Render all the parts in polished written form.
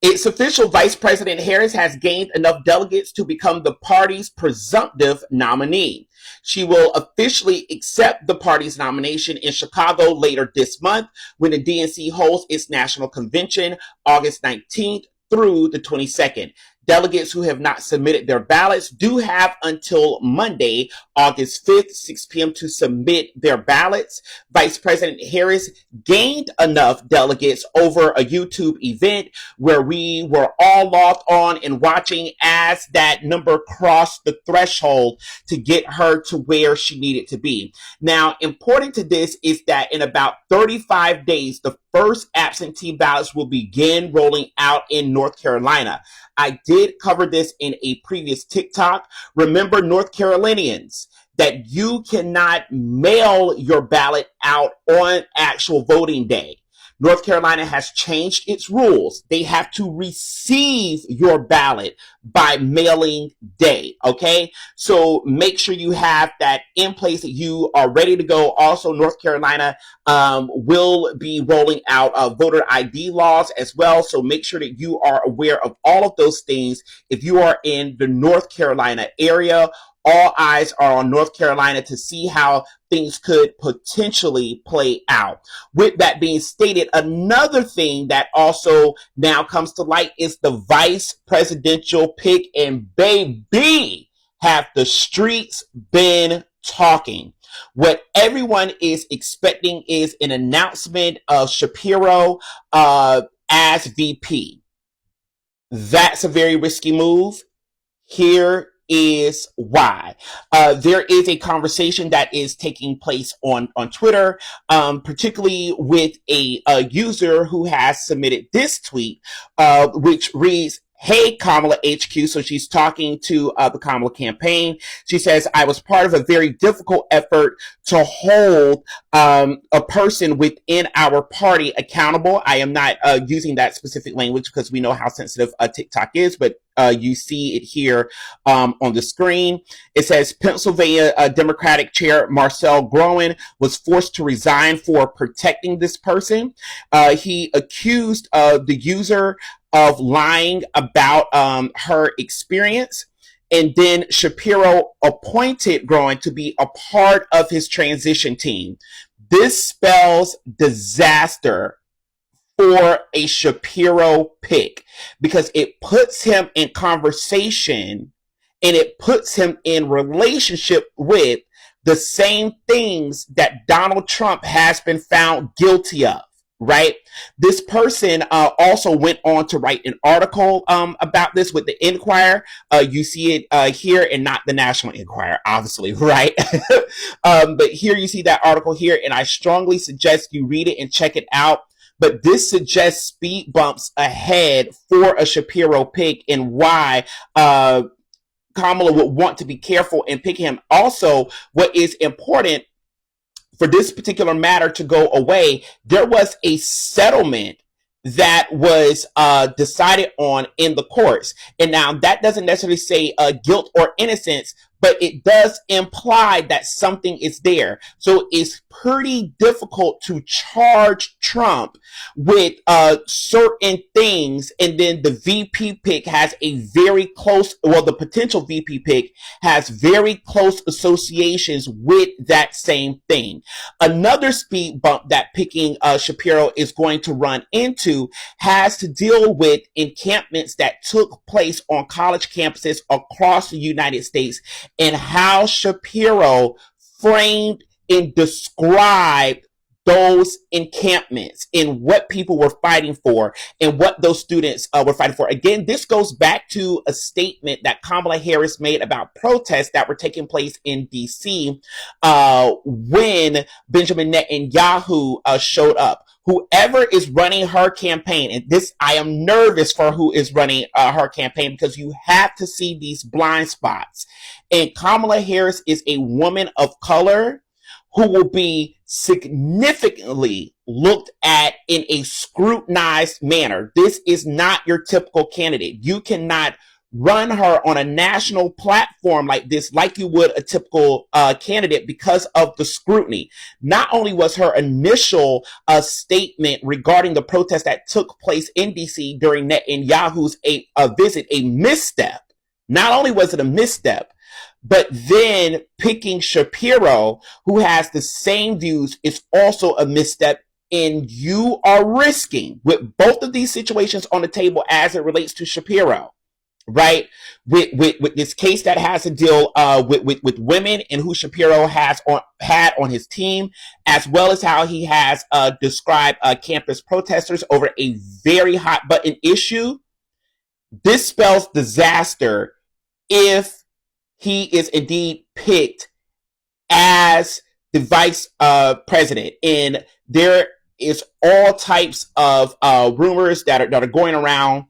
It's official. Vice President Harris has gained enough delegates to become the party's presumptive nominee. She will officially accept the party's nomination in Chicago later this month when the DNC holds its national convention August 19th through the 22nd. Delegates who have not submitted their ballots do have until Monday, August 5th, 6 p.m. to submit their ballots. Vice President Harris gained enough delegates over a YouTube event where we were all logged on and watching as that number crossed the threshold to get her to where she needed to be. Now, important to this is that in about 35 days, the first absentee ballots will begin rolling out in North Carolina. I did cover this in a previous TikTok. Remember, North Carolinians, that you cannot mail your ballot out on actual voting day. North Carolina has changed its rules. They have to receive your ballot by mailing day, okay? So make sure you have that in place, that you are ready to go. Also, North Carolina will be rolling out voter ID laws as well. So make sure that you are aware of all of those things. If you are in the North Carolina area, all eyes are on North Carolina to see how things could potentially play out. With that being stated, another thing that also now comes to light is the vice presidential pick, and baby, have the streets been talking. What everyone is expecting is an announcement of Shapiro as VP. That's a very risky move. Here is why. There is a conversation that is taking place on Twitter, particularly with a user who has submitted this tweet, which reads, "Hey, Kamala HQ." So she's talking to the Kamala campaign. She says, "I was part of a very difficult effort to hold a person within our party accountable." I am not using that specific language because we know how sensitive TikTok is, but you see it here on the screen. It says Pennsylvania Democratic Chair Marcel Groen was forced to resign for protecting this person. He accused the user of lying about her experience. And then Shapiro appointed Groen to be a part of his transition team. This spells disaster for a Shapiro pick because it puts him in conversation and it puts him in relationship with the same things that Donald Trump has been found guilty of. Right? This person also went on to write an article about this with the Enquirer. You see it here and not the National Enquirer, obviously, right? But here you see that article here, and I strongly suggest you read it and check it out. But this suggests speed bumps ahead for a Shapiro pick and why Kamala would want to be careful in picking him. Also, what is important for this particular matter to go away, there was a settlement that was decided on in the courts. And now that doesn't necessarily say guilt or innocence, but it does imply that something is there. So it's pretty difficult to charge Trump with certain things, and then the VP pick has a very close, well, the potential VP pick has very close associations with that same thing. Another speed bump that picking Shapiro is going to run into has to deal with encampments that took place on college campuses across the United States, and how Shapiro framed and described those encampments and what people were fighting for and what those students were fighting for. Again, this goes back to a statement that Kamala Harris made about protests that were taking place in DC when Benjamin Netanyahu showed up. Whoever is running her campaign, and this, I am nervous for who is running her campaign because you have to see these blind spots. And Kamala Harris is a woman of color who will be significantly looked at in a scrutinized manner. This is not your typical candidate. You cannot run her on a national platform like this, like you would a typical candidate, because of the scrutiny. Not only was her initial statement regarding the protest that took place in DC during Netanyahu's visit a misstep. Not only was it a misstep, but then picking Shapiro, who has the same views, is also a misstep. And you are risking, with both of these situations on the table as it relates to Shapiro, right? With this case that has to deal with women and who Shapiro had on his team, as well as how he has described campus protesters over a very hot button issue. This spells disaster if he is indeed picked as the vice president. And there is all types of rumors that are going around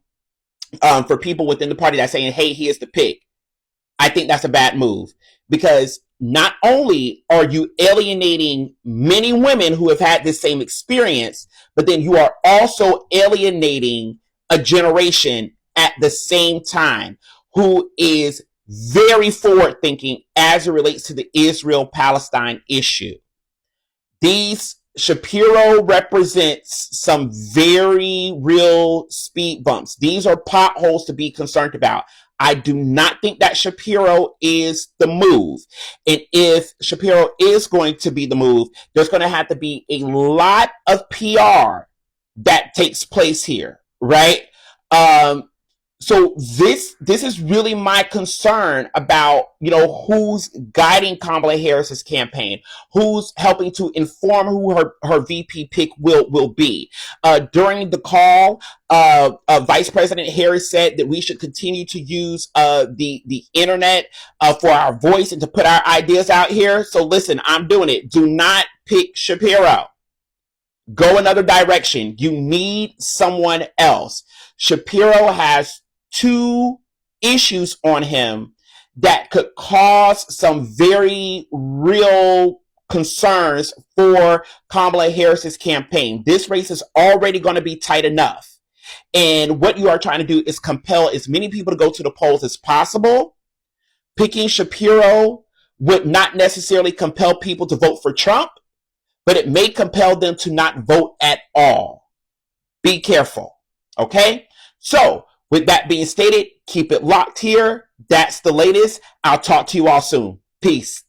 for people within the party that's saying, hey, he is the pick. I think that's a bad move, because not only are you alienating many women who have had this same experience, but then you are also alienating a generation at the same time who is very forward thinking as it relates to the Israel-Palestine issue. Shapiro represents some very real speed bumps. These are potholes to be concerned about. I do not think that Shapiro is the move. And if Shapiro is going to be the move, there's going to have to be a lot of PR that takes place here, right? So this is really my concern about, who's guiding Kamala Harris's campaign, who's helping to inform who her VP pick will be. During the call, Vice President Harris said that we should continue to use the internet for our voice and to put our ideas out here. So listen, I'm doing it. Do not pick Shapiro. Go another direction. You need someone else. Shapiro has two issues on him that could cause some very real concerns for Kamala Harris's campaign. This race is already going to be tight enough. And what you are trying to do is compel as many people to go to the polls as possible. Picking Shapiro would not necessarily compel people to vote for Trump, but it may compel them to not vote at all. Be careful. Okay? So, with that being stated, keep it locked here. That's the latest. I'll talk to you all soon. Peace.